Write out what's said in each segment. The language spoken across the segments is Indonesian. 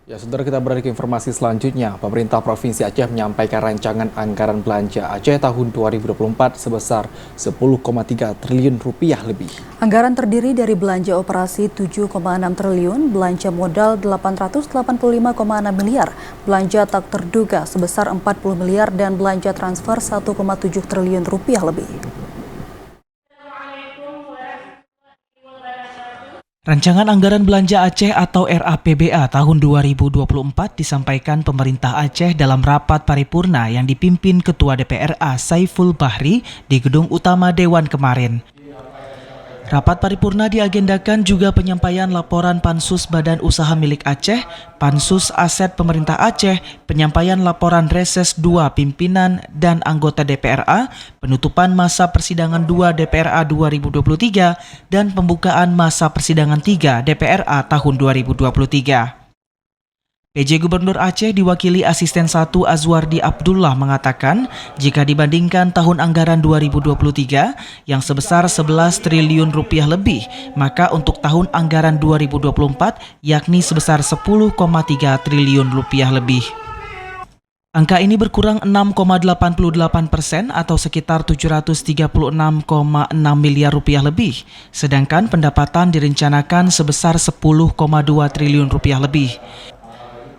Ya, saudara, kita beralih ke informasi selanjutnya. Pemerintah Provinsi Aceh menyampaikan rancangan anggaran belanja Aceh tahun 2024 sebesar 10,3 triliun rupiah lebih. Anggaran terdiri dari belanja operasi 7,6 triliun, belanja modal 885,6 miliar, belanja tak terduga sebesar 40 miliar, dan belanja transfer 1,7 triliun rupiah lebih. Rancangan Anggaran Belanja Aceh atau RAPBA tahun 2024 disampaikan pemerintah Aceh dalam rapat paripurna yang dipimpin Ketua DPRA Saiful Bahri di Gedung Utama Dewan kemarin. Rapat paripurna diagendakan juga penyampaian laporan Pansus Badan Usaha Milik Aceh, Pansus Aset Pemerintah Aceh, penyampaian laporan Reses 2 pimpinan dan anggota DPRA, penutupan masa persidangan 2 DPRA 2023, dan pembukaan masa persidangan 3 DPRA tahun 2023. PJ Gubernur Aceh diwakili Asisten 1 Azwardi Abdullah mengatakan, jika dibandingkan tahun anggaran 2023 yang sebesar 11 triliun rupiah lebih, maka untuk tahun anggaran 2024 yakni sebesar 10,3 triliun rupiah lebih. Angka ini berkurang 6,88% atau sekitar 736,6 miliar rupiah lebih, sedangkan pendapatan direncanakan sebesar 10,2 triliun rupiah lebih.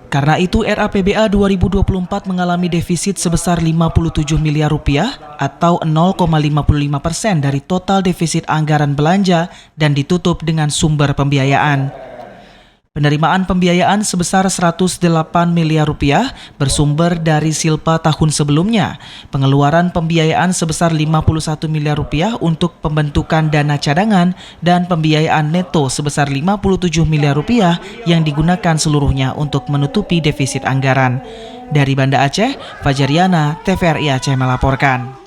Karena itu, RAPBA 2024 mengalami defisit sebesar 57 miliar rupiah atau 0,55% dari total defisit anggaran belanja dan ditutup dengan sumber pembiayaan. Penerimaan pembiayaan sebesar 108 miliar rupiah bersumber dari Silpa tahun sebelumnya. Pengeluaran pembiayaan sebesar 51 miliar rupiah untuk pembentukan dana cadangan dan pembiayaan neto sebesar 57 miliar rupiah yang digunakan seluruhnya untuk menutupi defisit anggaran. Dari Banda Aceh, Fajariana, TVRI Aceh melaporkan.